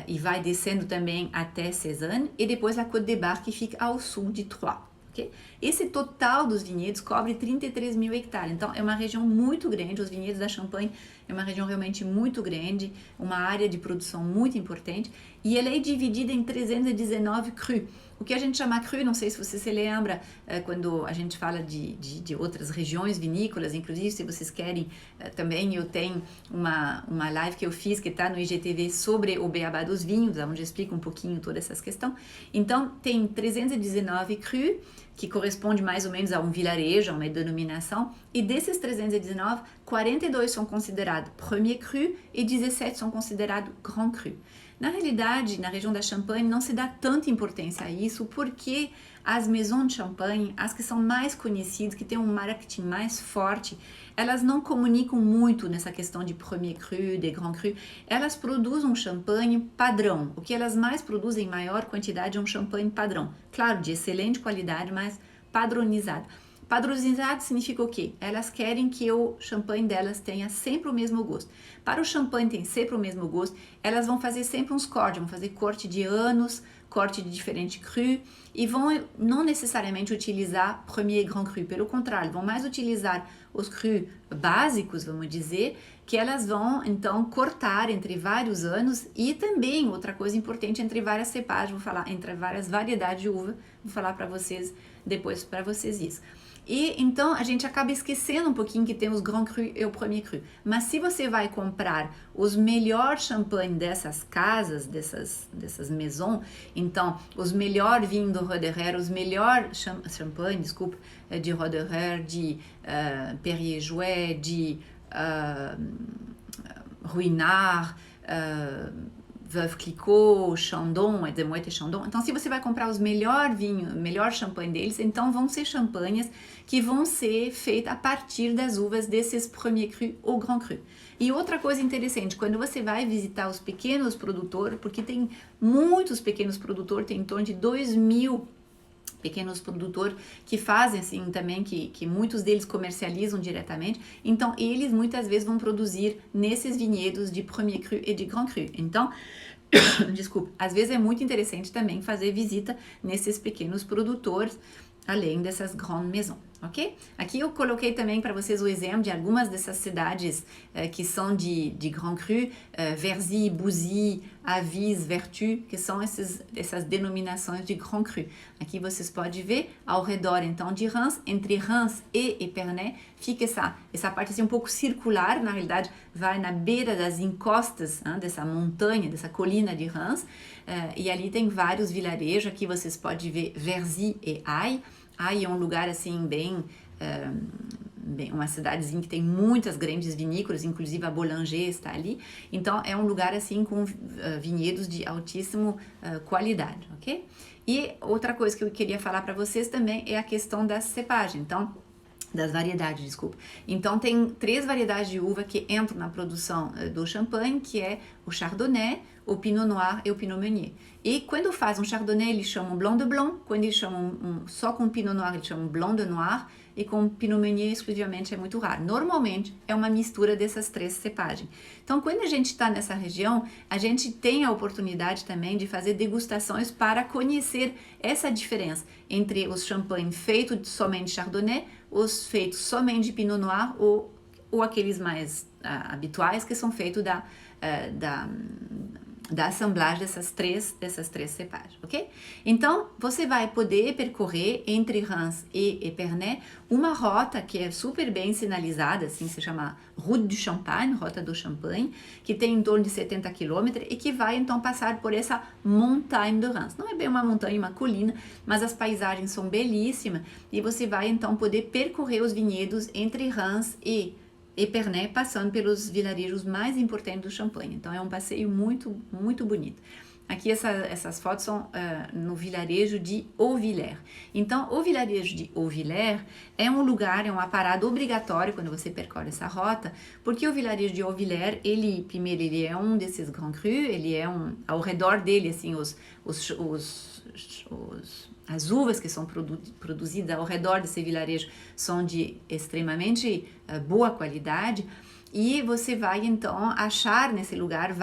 e vai descendo também até Cézanne, e depois a Côte des Bar, que fica ao sul de Troyes. Okay? Esse total dos vinhedos cobre 33 mil hectares, então é uma região muito grande. Os vinhedos da Champagne é uma região realmente muito grande, uma área de produção muito importante, e ela é dividida em 319 crus. O que a gente chama cru, não sei se você se lembra, quando a gente fala de outras regiões vinícolas, inclusive se vocês querem também, eu tenho uma live que eu fiz que está no IGTV sobre o beabá dos vinhos, onde eu explico um pouquinho toda essa questão. Então, tem 319 cru, que corresponde mais ou menos a um vilarejo, a uma denominação, e desses 319, 42 são considerados premier cru e 17 são considerados grand cru. Na realidade, na região da Champagne não se dá tanta importância a isso, porque as maisons de Champagne, as que são mais conhecidas, que têm um marketing mais forte, elas não comunicam muito nessa questão de premier cru, de grand cru. Elas produzem um champanhe padrão. O que elas mais produzem em maior quantidade é um champanhe padrão. Claro, de excelente qualidade, mas padronizado. Padronizado significa o quê? Elas querem que o champanhe delas tenha sempre o mesmo gosto. Para o champanhe ter sempre o mesmo gosto, elas vão fazer sempre uns cortes, vão fazer corte de anos, corte de diferente cru, e vão não necessariamente utilizar premier e grand cru, pelo contrário, vão mais utilizar os crus básicos, vamos dizer, que elas vão então cortar entre vários anos, e também outra coisa importante, entre várias cepagens, vou falar, entre várias variedades de uva, vou falar para vocês depois para vocês isso. E então a gente acaba esquecendo um pouquinho que tem os Grand Cru e o Premier Cru. Mas se você vai comprar os melhores champanhe dessas casas, dessas maisons, então os melhores vinhos do Roederer, os melhores champanhe, desculpa, de Roederer, de Perrier-Jouët, de Ruinart, Veuve Clicquot, Chandon, de Moët et Chandon. Então, se você vai comprar os melhores vinhos, melhor champanhe deles, então vão ser champanhes que vão ser feitas a partir das uvas desses Premier Cru ou Grand Cru. E outra coisa interessante, quando você vai visitar os pequenos produtores, porque tem muitos pequenos produtores, tem em torno de 2.000 pequenos produtores que fazem assim também, que muitos deles comercializam diretamente, então eles muitas vezes vão produzir nesses vinhedos de Premier Cru e de Grand Cru. Então, desculpa, às vezes é muito interessante também fazer visita nesses pequenos produtores, além dessas grandes maisons, ok? Aqui eu coloquei também para vocês o exemplo de algumas dessas cidades que são de Grand Cru, Verzy, Bouzy, Avis, Vertu, que são essas denominações de Grand Cru. Aqui vocês podem ver ao redor então de Reims, entre Reims e Épernay, fica essa parte assim um pouco circular, na realidade vai na beira das encostas dessa montanha, dessa colina de Reims, e ali tem vários vilarejos. Aqui vocês podem ver Verzy e Aille. Aille é um lugar assim bem uma cidadezinha que tem muitas grandes vinícolas, inclusive a Boulanger está ali. Então é um lugar assim com vinhedos de altíssima qualidade, ok? E outra coisa que eu queria falar para vocês também é a questão da cepagem. Então, das variedades, desculpa. Então, tem 3 variedades de uva que entram na produção do champanhe, que é o Chardonnay, o Pinot Noir e o Pinot Meunier. E quando faz um Chardonnay, eles chamam Blanc de Blanc. Quando eles chamam só com Pinot Noir, eles chamam Blanc de Noir. E com Pinot Meunier exclusivamente é muito raro. Normalmente é uma mistura dessas 3 cepagens. Então, quando a gente está nessa região, a gente tem a oportunidade também de fazer degustações para conhecer essa diferença entre os champanhes feitos somente de Chardonnay, os feitos somente de Pinot Noir ou aqueles mais habituais que são feitos da assemblagem dessas três cepagens, ok? Então, você vai poder percorrer entre Reims e Épernay uma rota que é super bem sinalizada, assim, se chama Route du Champagne, Rota do Champagne, que tem em torno de 70 quilômetros e que vai, então, passar por essa Montagne de Reims. Não é bem uma montanha, uma colina, mas as paisagens são belíssimas e você vai, então, poder percorrer os vinhedos entre Reims e Épernay, passando pelos vilarejos mais importantes do Champagne. Então é um passeio muito, muito bonito. Aqui essas fotos são no vilarejo de Hauvillers. Então o vilarejo de Hauvillers é um lugar, é uma parada obrigatória quando você percorre essa rota, porque o vilarejo de Hauvillers, primeiro ele é um desses Grands Crus, ele é ao redor dele, assim, as uvas que são produzidas ao redor desse vilarejo são de extremamente boa qualidade e você vai então achar nesse lugar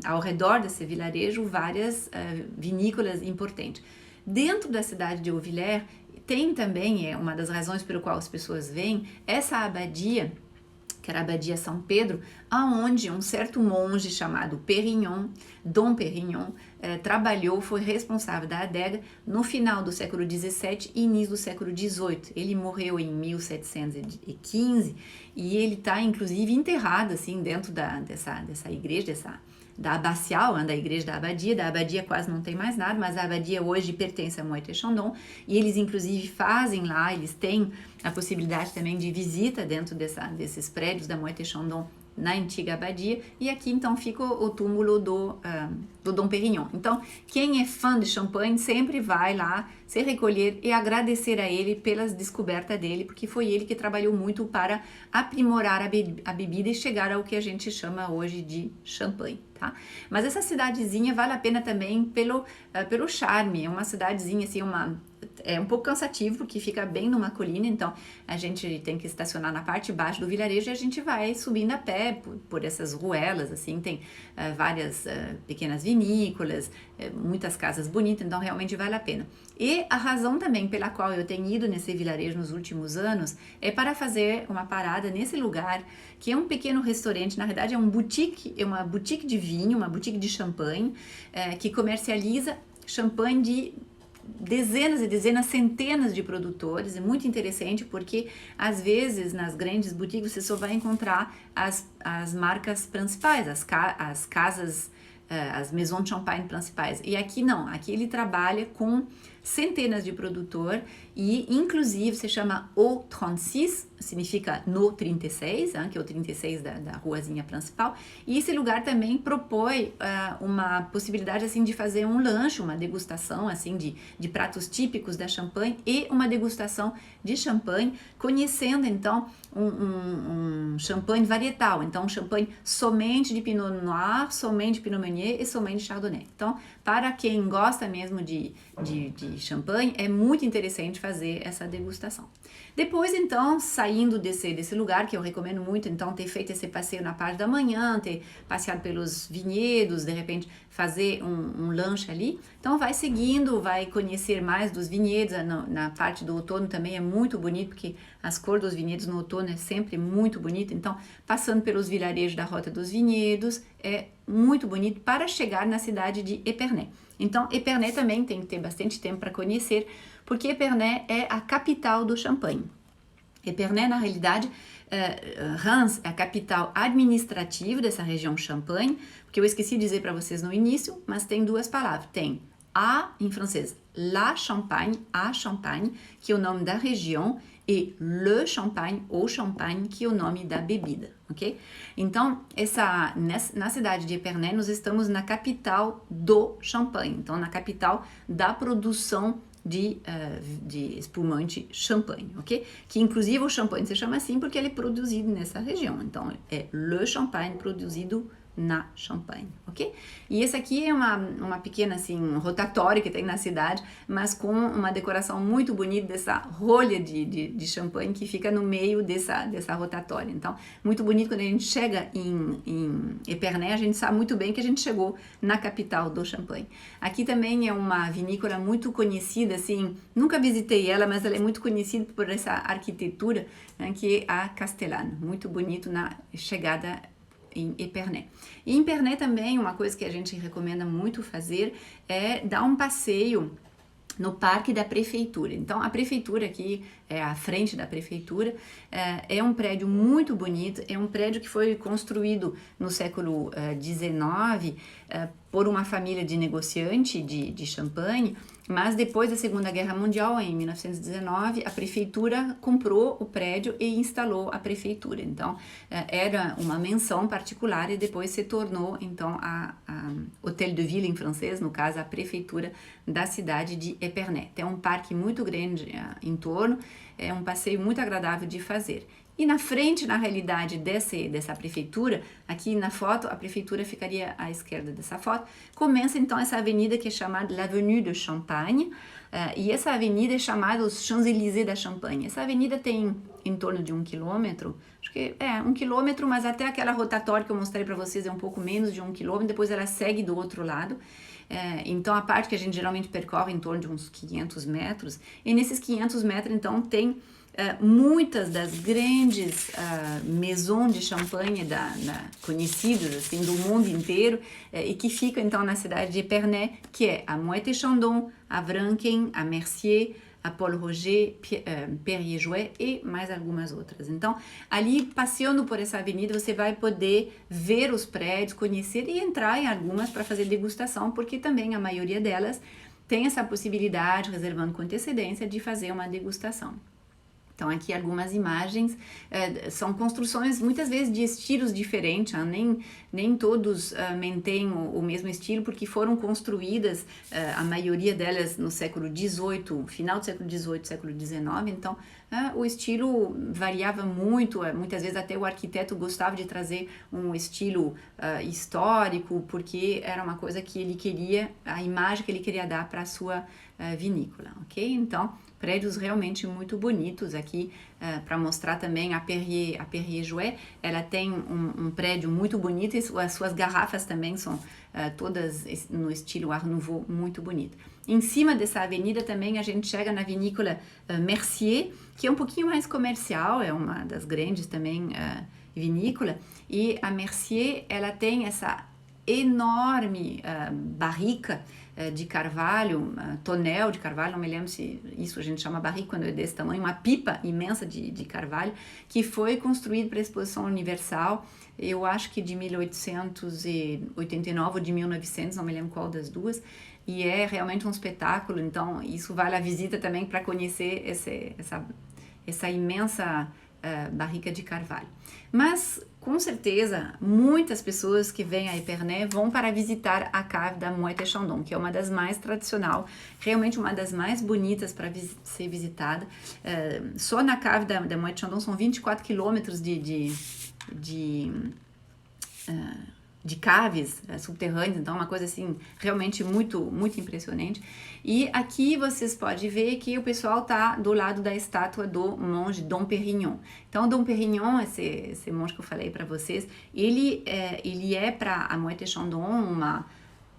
ao redor desse vilarejo, várias vinícolas importantes. Dentro da cidade de Hauvillers tem também, é uma das razões pelo qual as pessoas vêm, essa abadia, que era a Abadia São Pedro, aonde um certo monge chamado Pérignon, Dom Pérignon, trabalhou, foi responsável da adega no final do século XVII e início do século XVIII. Ele morreu em 1715 e ele está, inclusive, enterrado assim, dentro dessa igreja, da abacial, da igreja da abadia quase não tem mais nada, mas a abadia hoje pertence a Moët & Chandon e eles inclusive fazem lá, eles têm a possibilidade também de visita dentro desses prédios da Moët & Chandon na antiga abadia, e aqui então fica o túmulo do Dom Pérignon. Então, quem é fã de champanhe sempre vai lá se recolher e agradecer a ele pelas descobertas dele, porque foi ele que trabalhou muito para aprimorar a bebida e chegar ao que a gente chama hoje de champanhe, tá? Mas essa cidadezinha vale a pena também pelo charme, é uma cidadezinha assim, é um pouco cansativo porque fica bem numa colina, então a gente tem que estacionar na parte de baixo do vilarejo e a gente vai subindo a pé por essas ruelas, assim, tem várias pequenas vinícolas, muitas casas bonitas, então realmente vale a pena. E a razão também pela qual eu tenho ido nesse vilarejo nos últimos anos é para fazer uma parada nesse lugar, que é um pequeno restaurante, na verdade é uma boutique de vinho, uma boutique de champanhe, que comercializa champanhe de dezenas e dezenas, centenas de produtores. É muito interessante porque às vezes nas grandes boutiques você só vai encontrar as marcas principais, as casas, as maisons de champagne principais, e aqui não, aqui ele trabalha com centenas de produtor e inclusive se chama O 36, significa no 36, que é o 36 da ruazinha principal, e esse lugar também propõe uma possibilidade assim de fazer um lanche, uma degustação assim de pratos típicos da Champagne e uma degustação de champanhe, conhecendo então um champanhe varietal, então um champanhe somente de Pinot Noir, somente de Pinot Meunier e somente de Chardonnay. Então, para quem gosta mesmo de champanhe, é muito interessante fazer essa degustação. Depois, então, saindo desse lugar, que eu recomendo muito, então, ter feito esse passeio na parte da manhã, ter passeado pelos vinhedos, de repente fazer um lanche ali. Então, vai seguindo, vai conhecer mais dos vinhedos. Na parte do outono também é muito bonito, porque as cores dos vinhedos no outono é sempre muito bonito. Então, passando pelos vilarejos da Rota dos Vinhedos, é muito bonito para chegar na cidade de Épernay. Então, Épernay também tem que ter bastante tempo para conhecer, porque Épernay é a capital do Champagne. Épernay, na realidade, Reims é a capital administrativa dessa região Champagne, porque eu esqueci de dizer para vocês no início, mas tem duas palavras. Tem em francês, la Champagne, a Champagne, que é o nome da região, e le Champagne, ou Champagne, que é o nome da bebida, ok? Então, na cidade de Épernay, nós estamos na capital do Champagne, então na capital da produção de espumante champanhe, ok? Que inclusive o champanhe se chama assim porque ele é produzido nessa região, então é le Champagne produzido na Champagne, ok? E esse aqui é uma pequena assim rotatória que tem na cidade, mas com uma decoração muito bonita dessa rolha de champanhe que fica no meio dessa rotatória. Então, muito bonito quando a gente chega em Épernay, a gente sabe muito bem que a gente chegou na capital do Champagne. Aqui também é uma vinícola muito conhecida, assim, nunca visitei ela, mas ela é muito conhecida por essa arquitetura, né, que é a Castellane, muito bonito na chegada em Épernay. E em Épernay também, uma coisa que a gente recomenda muito fazer é dar um passeio no Parque da Prefeitura. Então, a prefeitura aqui, à frente da prefeitura, é um prédio muito bonito, é um prédio que foi construído no século XIX por uma família de negociante de champanhe, mas depois da Segunda Guerra Mundial, em 1919, a prefeitura comprou o prédio e instalou a prefeitura. Então, era uma mansão particular e depois se tornou, então, a Hôtel de Ville em francês, no caso, a prefeitura da cidade de Épernay. Tem um parque muito grande em torno, é um passeio muito agradável de fazer. E na frente, na realidade, dessa prefeitura, aqui na foto, a prefeitura ficaria à esquerda dessa foto, começa então essa avenida que é chamada l'Avenue de Champagne, e essa avenida é chamada os Champs-Élysées da Champagne. Essa avenida tem em torno de 1 quilômetro, acho que é 1 quilômetro, mas até aquela rotatória que eu mostrei para vocês é um pouco menos de 1 quilômetro, depois ela segue do outro lado. Então a parte que a gente geralmente percorre em torno de uns 500 metros, e nesses 500 metros então tem muitas das grandes maisons de champanhe conhecidas assim, do mundo inteiro e que ficam então na cidade de Épernay, que é a Moët & Chandon, a Vrancken, a Mercier, a Paul Roger, Perrier-Jouët e mais algumas outras. Então, ali passeando por essa avenida, você vai poder ver os prédios, conhecer e entrar em algumas para fazer degustação, porque também a maioria delas tem essa possibilidade, reservando com antecedência, de fazer uma degustação. Então, aqui algumas imagens, são construções muitas vezes de estilos diferentes, nem todos mantêm o mesmo estilo, porque foram construídas, a maioria delas no século XVIII, final do século XVIII, século XIX, então o estilo variava muito, muitas vezes até o arquiteto gostava de trazer um estilo histórico, porque era uma coisa que ele queria, a imagem que ele queria dar para a sua vinícola, ok? Então, prédios realmente muito bonitos aqui, para mostrar também a Perrier-Jouët, ela tem um prédio muito bonito e as suas garrafas também são todas no estilo Art Nouveau, muito bonito. Em cima dessa avenida também a gente chega na vinícola Mercier, que é um pouquinho mais comercial, é uma das grandes também vinícola, e a Mercier, ela tem essa enorme barrica de carvalho, tonel de carvalho, não me lembro se isso a gente chama barrica quando é desse tamanho, uma pipa imensa de carvalho, que foi construído para a Exposição Universal, eu acho que de 1889 ou de 1900, não me lembro qual das duas, e é realmente um espetáculo, então isso vale a visita também para conhecer essa imensa barrica de carvalho. Mas, com certeza, muitas pessoas que vêm a Épernay vão para visitar a cave da Moët & Chandon, que é uma das mais tradicional, realmente uma das mais bonitas para ser visitada. Só na cave da Moët & Chandon são 24 quilômetros de caves subterrâneas, então uma coisa assim realmente muito, muito impressionante. E aqui vocês podem ver que o pessoal está do lado da estátua do monge Dom Perignon. Então, Dom Perignon, esse monge que eu falei para vocês, ele é para a Moët & Chandon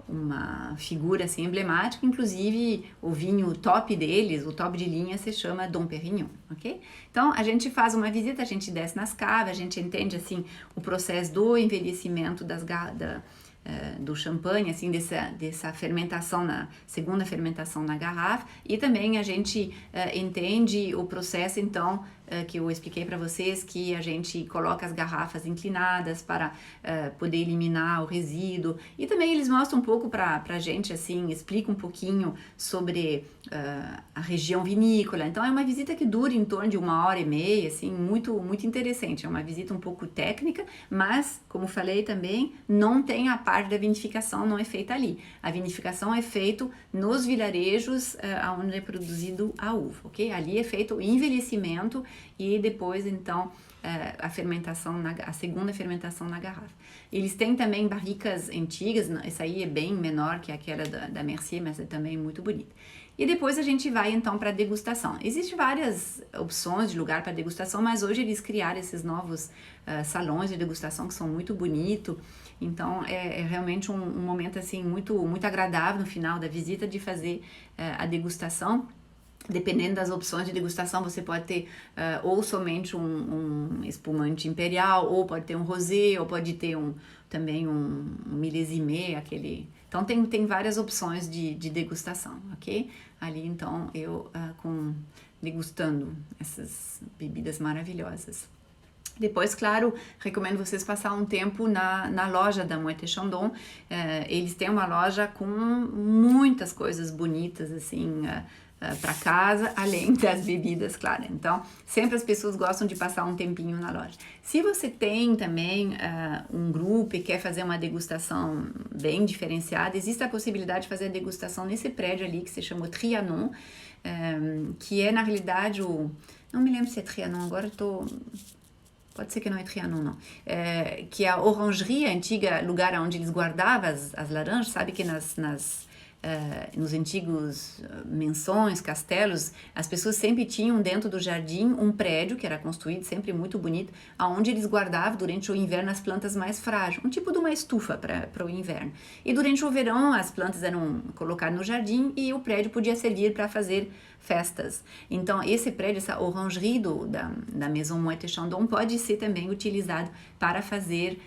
uma figura assim emblemática, inclusive o vinho top deles, o top de linha se chama Dom Perignon, ok? Então a gente faz uma visita, a gente desce nas caves, a gente entende assim o processo do envelhecimento do champanhe, assim, dessa fermentação, segunda fermentação na garrafa, e também a gente entende o processo, então, que eu expliquei para vocês, que a gente coloca as garrafas inclinadas para poder eliminar o resíduo, e também eles mostram um pouco para a gente, assim, explica um pouquinho sobre a região vinícola. Então é uma visita que dura em torno de 1h30, assim, muito, muito interessante. É uma visita um pouco técnica, mas, como falei também, não tem a parte da vinificação, não é feita ali. A vinificação é feita nos vilarejos onde é produzido a uva, ok? Ali é feito o envelhecimento e depois, então, a fermentação, a segunda fermentação na garrafa. Eles têm também barricas antigas, essa aí é bem menor que aquela da Mercier, mas é também muito bonita. E depois a gente vai então para a degustação. Existem várias opções de lugar para degustação, mas hoje eles criaram esses novos salões de degustação que são muito bonitos. Então é realmente um momento assim muito, muito agradável no final da visita de fazer a degustação. Dependendo das opções de degustação, você pode ter ou somente um espumante imperial, ou pode ter um rosé, ou pode ter também um milésime, aquele... Então, tem várias opções de degustação, ok? Ali, então, eu degustando essas bebidas maravilhosas. Depois, claro, recomendo vocês passar um tempo na loja da Moët & Chandon. Eles têm uma loja com muitas coisas bonitas, assim, para casa, além das bebidas, claro. Então, sempre as pessoas gostam de passar um tempinho na loja. Se você tem também um grupo e quer fazer uma degustação bem diferenciada, existe a possibilidade de fazer a degustação nesse prédio ali, que se chama Trianon, que é, na realidade, não me lembro se é Trianon, agora pode ser que não é Trianon, não. Que é a orangerie, a antiga lugar onde eles guardavam as laranjas, sabe que nos antigos mansões, castelos, as pessoas sempre tinham dentro do jardim um prédio que era construído, sempre muito bonito, onde eles guardavam durante o inverno as plantas mais frágeis, um tipo de uma estufa para o inverno. E durante o verão as plantas eram colocadas no jardim e o prédio podia servir para fazer festas. Então, esse prédio, essa orangerie da Maison Moët & Chandon pode ser também utilizado para fazer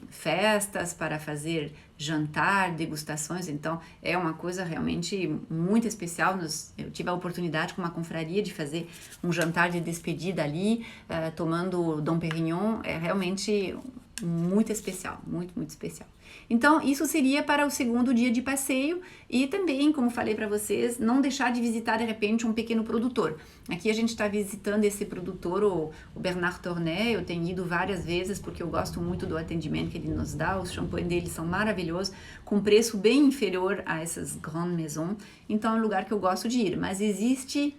festas, para fazer jantar, degustações. Então, é uma coisa realmente muito especial. Eu tive a oportunidade com uma confraria de fazer um jantar de despedida ali, tomando Dom Pérignon. É realmente muito especial, muito, muito especial. Então, isso seria para o segundo dia de passeio e também, como falei para vocês, não deixar de visitar de repente um pequeno produtor. Aqui a gente está visitando esse produtor, o Bernard Tornet. Eu tenho ido várias vezes porque eu gosto muito do atendimento que ele nos dá. Os champanhes dele são maravilhosos, com preço bem inferior a essas grandes maisons. Então, é um lugar que eu gosto de ir, mas existe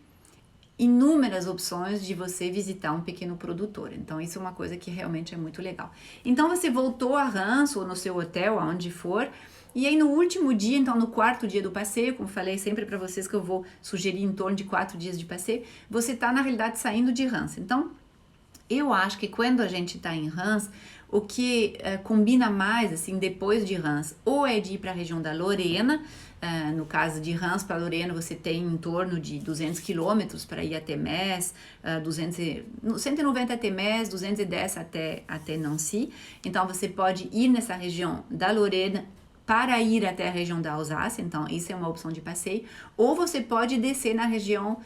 inúmeras opções de você visitar um pequeno produtor. Então, isso é uma coisa que realmente é muito legal. Então, você voltou a Reims ou no seu hotel, aonde for, e aí no último dia, então no quarto dia do passeio, como falei sempre para vocês que eu vou sugerir em torno de 4 dias de passeio, você está na realidade saindo de Reims. Então, eu acho que quando a gente está em Reims, o que combina mais, assim, depois de Reims, ou é de ir para a região da Lorena. No caso de Reims para Lorena, você tem em torno de 200 quilômetros para ir até Metz, 190 até Metz, 210 até Nancy. Então, você pode ir nessa região da Lorena para ir até a região da Alsácia, então isso é uma opção de passeio, ou você pode descer na região,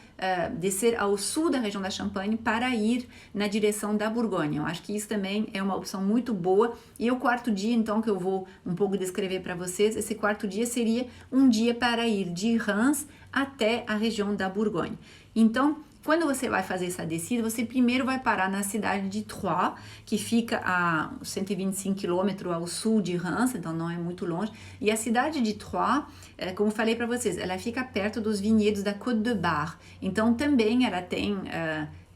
descer ao sul da região da Champagne para ir na direção da Borgonha. Eu acho que isso também é uma opção muito boa. E o quarto dia, então, que eu vou um pouco descrever para vocês, esse quarto dia seria um dia para ir de Reims até a região da Borgonha. Então, quando você vai fazer essa descida, você primeiro vai parar na cidade de Troyes, que fica a 125 km ao sul de Reims, então não é muito longe. E a cidade de Troyes, como falei para vocês, ela fica perto dos vinhedos da Côte de Bar. Então também ela tem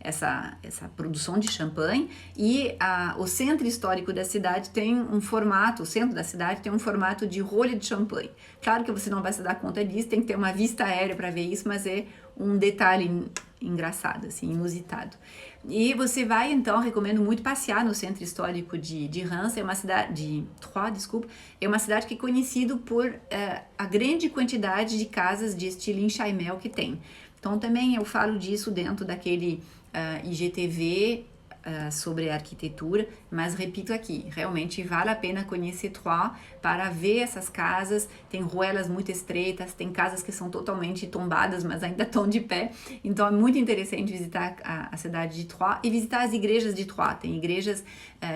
essa produção de champanhe e o centro histórico da cidade tem um formato, o centro da cidade tem um formato de rolha de champanhe. Claro que você não vai se dar conta disso, tem que ter uma vista aérea para ver isso, mas é um detalhe engraçado, assim, inusitado. E você vai, então, recomendo muito passear no centro histórico de Reims, é uma cidade, de Troyes, desculpa, é uma cidade que é conhecida por a grande quantidade de casas de estilo enxaimel que tem. Então, também eu falo disso dentro daquele IGTV sobre a arquitetura, mas repito aqui, realmente vale a pena conhecer Troyes para ver essas casas. Tem ruelas muito estreitas, tem casas que são totalmente tombadas, mas ainda estão de pé. Então é muito interessante visitar a cidade de Troyes e visitar as igrejas de Troyes. Tem igrejas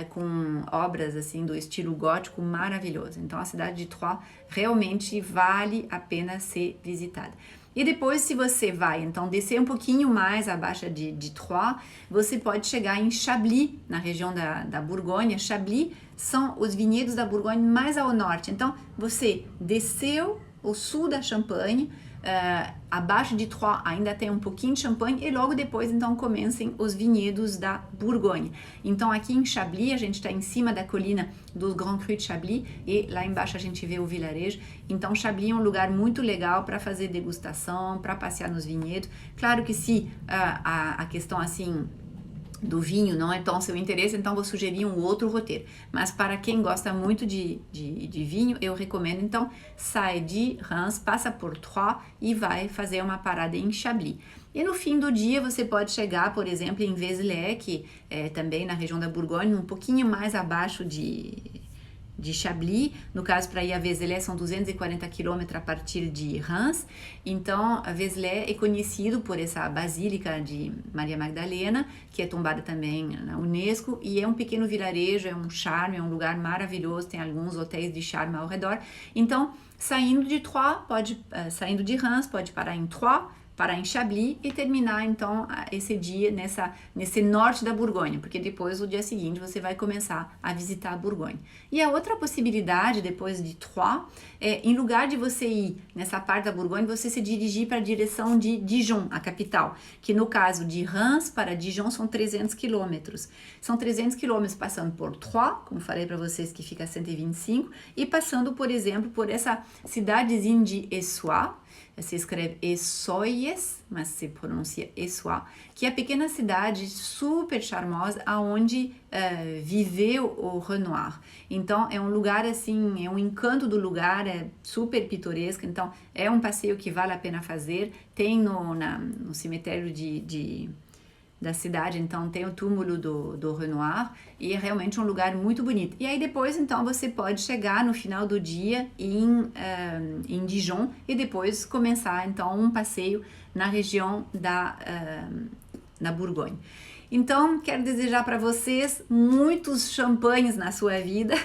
com obras assim do estilo gótico maravilhoso. Então a cidade de Troyes realmente vale a pena ser visitada. E depois, se você vai, então, descer um pouquinho mais abaixo de Troyes, você pode chegar em Chablis, na região da Borgonha. Chablis são os vinhedos da Borgonha mais ao norte. Então, você desceu o sul da Champagne, abaixo de Troyes ainda tem um pouquinho de Champagne e logo depois, então, começam os vinhedos da Borgonha. Então, aqui em Chablis, a gente está em cima da colina do Grand Cru de Chablis e lá embaixo a gente vê o vilarejo. Então, Chablis é um lugar muito legal para fazer degustação, para passear nos vinhedos. Claro que se a questão, assim, do vinho não é tão seu interesse, então vou sugerir um outro roteiro. Mas para quem gosta muito de vinho, eu recomendo, então, sai de Reims, passa por Troyes e vai fazer uma parada em Chablis. E no fim do dia você pode chegar, por exemplo, em Vézelay, que é também na região da Bourgogne, um pouquinho mais abaixo de Chablis. No caso, para ir a Vézelay são 240 km a partir de Reims. Então, a Vézelay é conhecido por essa basílica de Maria Magdalena, que é tombada também na Unesco, e é um pequeno vilarejo, é um charme, é um lugar maravilhoso, tem alguns hotéis de charme ao redor. Então, saindo de Reims, pode parar em Troyes, parar em Chablis e terminar então esse dia nesse norte da Borgonha, porque depois, o dia seguinte, você vai começar a visitar a Borgonha. E a outra possibilidade, depois de Troyes, é, em lugar de você ir nessa parte da Borgonha, você se dirigir para a direção de Dijon, a capital, que no caso de Reims para Dijon são 300 quilômetros. São 300 quilômetros passando por Troyes, como falei para vocês, que fica a 125, e passando, por exemplo, por essa cidadezinha de Essois, se escreve Essoyes, mas se pronuncia Essois, que é a pequena cidade super charmosa aonde viveu o Renoir. Então é um lugar assim, é um encanto do lugar, é super pitoresco, então é um passeio que vale a pena fazer. Tem no cemitério da cidade, então tem o túmulo do Renoir e é realmente um lugar muito bonito. E aí depois, então, você pode chegar no final do dia em Dijon e depois começar, então, um passeio na região da Bourgogne. Então, quero desejar para vocês muitos champanhes na sua vida,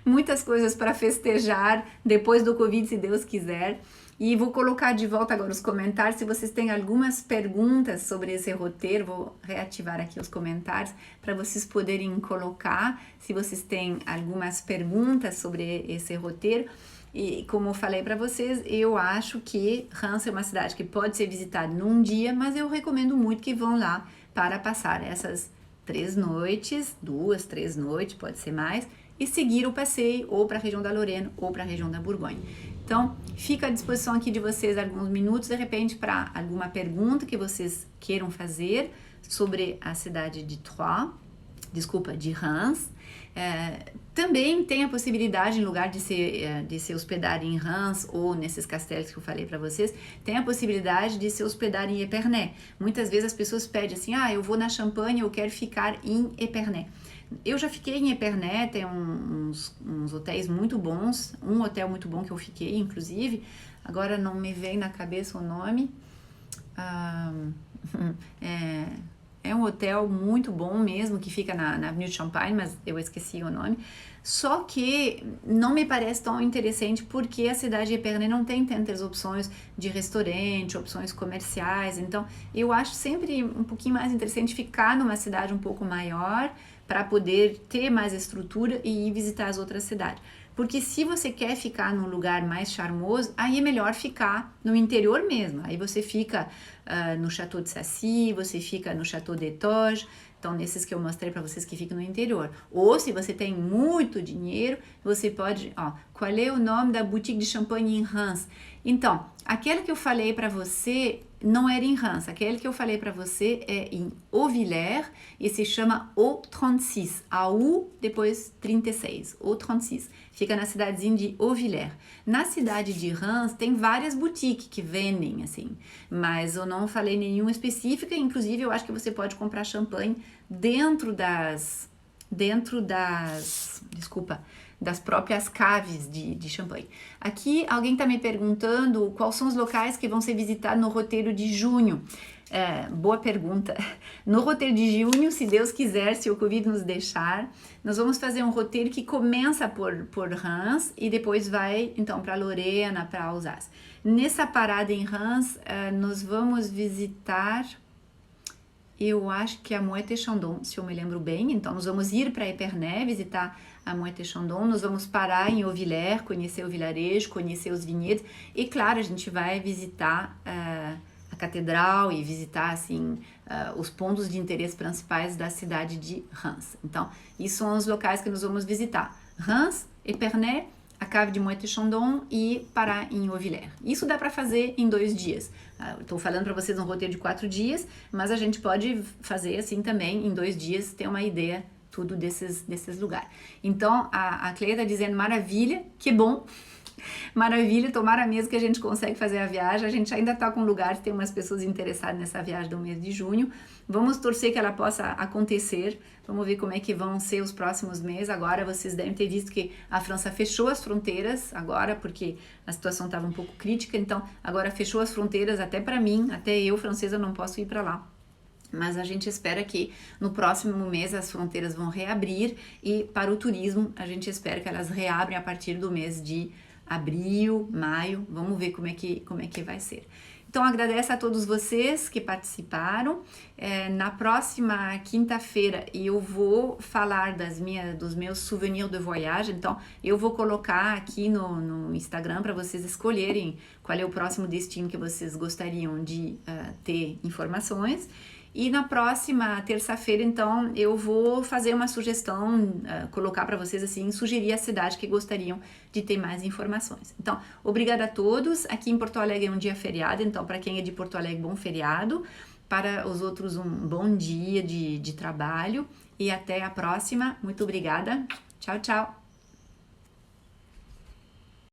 muitas coisas para festejar depois do Covid, se Deus quiser. E vou colocar de volta agora os comentários. Se vocês têm algumas perguntas sobre esse roteiro, vou reativar aqui os comentários para vocês poderem colocar. Se vocês têm algumas perguntas sobre esse roteiro. E como eu falei para vocês, eu acho que Reims é uma cidade que pode ser visitada num dia, mas eu recomendo muito que vão lá para passar essas 3 noites, 2, 3 noites, pode ser mais, e seguir o passeio ou para a região da Lorena ou para a região da Borgonha. Então, fica à disposição aqui de vocês alguns minutos, de repente, para alguma pergunta que vocês queiram fazer sobre a cidade de de Reims. Também tem a possibilidade, em lugar de se hospedar em Reims ou nesses castelos que eu falei para vocês, tem a possibilidade de se hospedar em Épernay. Muitas vezes as pessoas pedem assim, eu vou na Champagne, eu quero ficar em Épernay. Eu já fiquei em Épernay, tem uns hotéis muito bons, um hotel muito bom que eu fiquei, inclusive, agora não me vem na cabeça o nome, é um hotel muito bom mesmo, que fica na Avenue de Champagne, mas eu esqueci o nome, só que não me parece tão interessante porque a cidade de Épernay não tem tantas opções de restaurante, opções comerciais, então eu acho sempre um pouquinho mais interessante ficar numa cidade um pouco maior, para poder ter mais estrutura e ir visitar as outras cidades. Porque se você quer ficar num lugar mais charmoso, aí é melhor ficar no interior mesmo. Aí você fica no Château de Sacy, você fica no Château d'Étoges, então nesses que eu mostrei para vocês que ficam no interior. Ou se você tem muito dinheiro, você pode... qual é o nome da boutique de champanhe em Reims? Então, aquela que eu falei para você não era em Reims, aquele que eu falei para você é em Auvillers e se chama Au 36, AU depois 36, Au 36. Fica na cidadezinha de Auvillers. Na cidade de Reims tem várias boutiques que vendem assim, mas eu não falei nenhuma específica, inclusive eu acho que você pode comprar champanhe dentro das próprias caves de champanhe. Aqui alguém está me perguntando quais são os locais que vão ser visitados no roteiro de junho. Boa pergunta. No roteiro de junho, se Deus quiser, se o Covid nos deixar, nós vamos fazer um roteiro que começa por Reims e depois vai então para Lorena, para Alsácia. Nessa parada em Reims, nós vamos visitar... Eu acho que a Moët & Chandon, se eu me lembro bem. Então, nós vamos ir para Épernay, visitar a Moët & Chandon. Nós vamos parar em Auvillers, conhecer o vilarejo, conhecer os vinhedos. E, claro, a gente vai visitar a catedral e visitar, assim, os pontos de interesse principais da cidade de Reims. Então, esses são os locais que nós vamos visitar. Reims, Épernay, a Cave de Moët-Chandon e parar em Auvillers. Isso dá para fazer em 2 dias. Estou falando para vocês um roteiro de 4 dias, mas a gente pode fazer assim também em 2 dias, ter uma ideia tudo desses lugares. Então, a Cleia está dizendo maravilha, que bom. Maravilha, tomara mesmo que a gente consegue fazer a viagem. A gente ainda está com lugares, tem umas pessoas interessadas nessa viagem do mês de junho. Vamos torcer que ela possa acontecer. Vamos ver como é que vão ser os próximos meses. Agora vocês devem ter visto que a França fechou as fronteiras agora, porque a situação estava um pouco crítica. Então, agora fechou as fronteiras até para mim, até eu, francesa, não posso ir para lá. Mas a gente espera que no próximo mês as fronteiras vão reabrir e para o turismo a gente espera que elas reabrem a partir do mês de abril, maio. Vamos ver como é que vai ser. Então, agradeço a todos vocês que participaram. Na próxima quinta-feira eu vou falar dos meus souvenirs de voyage. Então, eu vou colocar aqui no Instagram para vocês escolherem qual é o próximo destino que vocês gostariam de ter informações. E na próxima terça-feira, então, eu vou fazer uma sugestão, colocar para vocês assim, sugerir a cidade que gostariam de ter mais informações. Então, obrigada a todos. Aqui em Porto Alegre é um dia feriado, então, para quem é de Porto Alegre, bom feriado. Para os outros, um bom dia de trabalho. E até a próxima. Muito obrigada. Tchau, tchau.